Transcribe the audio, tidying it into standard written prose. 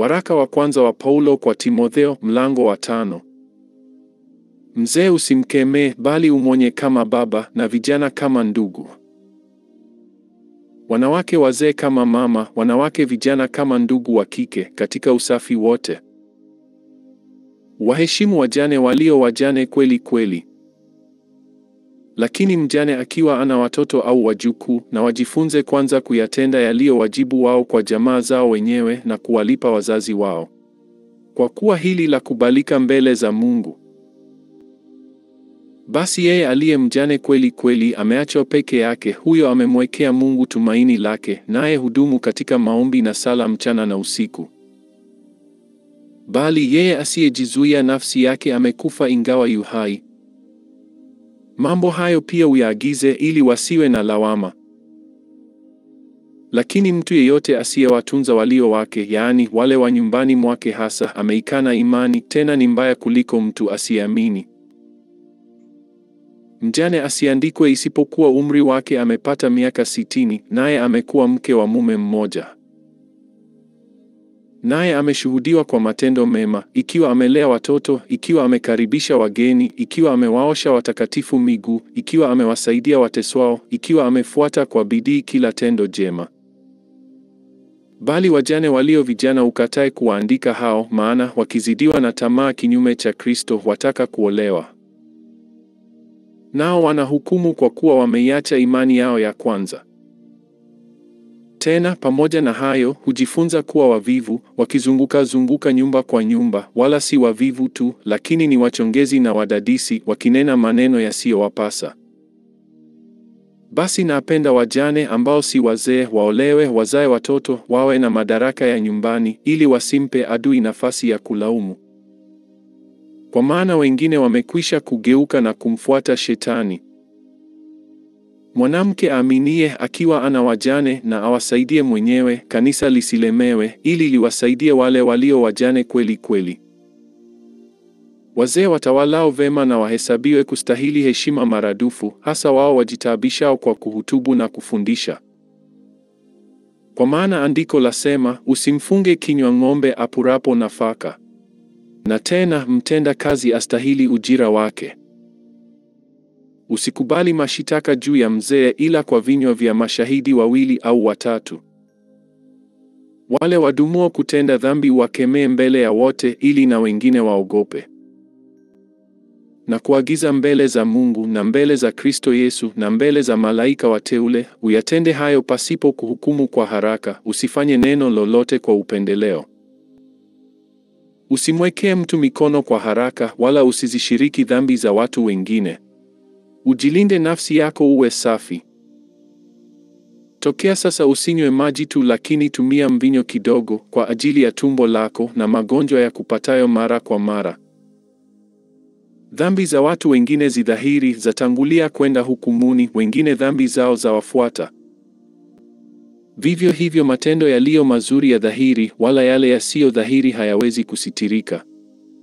Waraka wa kwanza wa Paulo kwa Timotheo, mlango wa 5. Mzee usimkemee, bali umwonye kama baba, na vijana kama ndugu. Wanawake wazee kama mama, wanawake vijana kama ndugu wa kike, katika usafi wote. Waheshimu wajane walio wajane kweli kweli. Lakini mjane akiwa ana watoto au wajukuu, na wajifunze kwanza kuyatenda yaliyo wajibu wao kwa jamaa zao wenyewe na kuwalipa wazazi wao, kwa kuwa hili la kubalika mbele za Mungu. Basi yeye aliye mjane kweli kweli ameachwa peke yake, huyo amemwekea Mungu tumaini lake, naye hudumu katika maombi na sala mchana na usiku. Bali yeye asiyejizuia nafsi yake amekufa ingawa yu hai. Mambo hayo pia uyaagize, ili wasiwe na lawama. Lakini mtu yeyote asiyewatunza walio wake, yaani wale wa nyumbani mwake hasa, ameikana imani, tena ni mbaya kuliko mtu asiyeamini. Mjane asiandikwe isipokuwa umri wake amepata miaka 60, naye amekuwa mke wa mume mmoja. Naye ameshuhudiwa kwa matendo mema, ikiwa amelea watoto, ikiwa amekaribisha wageni, ikiwa amewaosha watakatifu miguu, ikiwa amewasaidia wateswao, ikiwa amefuata kwa bidii kila tendo jema. Bali wajane walio vijana ukatae kuwaandika hao, maana wakizidiwa na tamaa kinyume cha Kristo wataka kuolewa. Nao wanahukumu kwa kuwa wameiacha imani yao ya kwanza. Tena pamoja na hayo, hujifunza kuwa wavivu, wakizunguka nyumba kwa nyumba, wala si wavivu tu, lakini ni wachongezi na wadadisi, wakinena maneno yasiyowapasa. Basi napenda wajane ambao si wazee waolewe, wazae watoto, wawe na madaraka ya nyumbani, ili wasimpe adui nafasi ya kulaumu. Kwa maana wengine wamekwisha kugeuka na kumfuata Shetani. Mwanamke aaminie akiwa ana wajane na awasaidie mwenyewe, kanisa lisilemewe, ili liwasaidie wale walio wajane kweli kweli. Wazee watawalao vema na wahesabiwe kustahili heshima maradufu, hasa wao wajitaabishao kwa kuhutubu na kufundisha. Kwa maana andiko lasema, usimfunge kinywa ng'ombe apurapo nafaka. Na tena, mtenda kazi astahili ujira wake. Usikubali mashitaka juu ya mzee ila kwa vinywa vya mashahidi 2 au 3. Wale wadumuo kutenda dhambi wakemee mbele ya wote, ili na wengine waogope. Na kuagiza mbele za Mungu na mbele za Kristo Yesu na mbele za malaika wateule, uyatende hayo pasipo kuhukumu kwa haraka, usifanye neno lolote kwa upendeleo. Usimwekee mtu mikono kwa haraka, wala usizishiriki dhambi za watu wengine. Ujilinde nafsi yako uwe safi. Tokea sasa usinywe maji tu, lakini tumia mvinyo kidogo kwa ajili ya tumbo lako na magonjwa ya kupatayo mara kwa mara. Dhambi za watu wengine zidhahiri, zatangulia kwenda hukumuni, wengine dhambi zao zawafuata. Vivyo hivyo matendo yaliyo mazuri ya dhahiri, wala yale yasiyo dhahiri hayawezi kusitirika.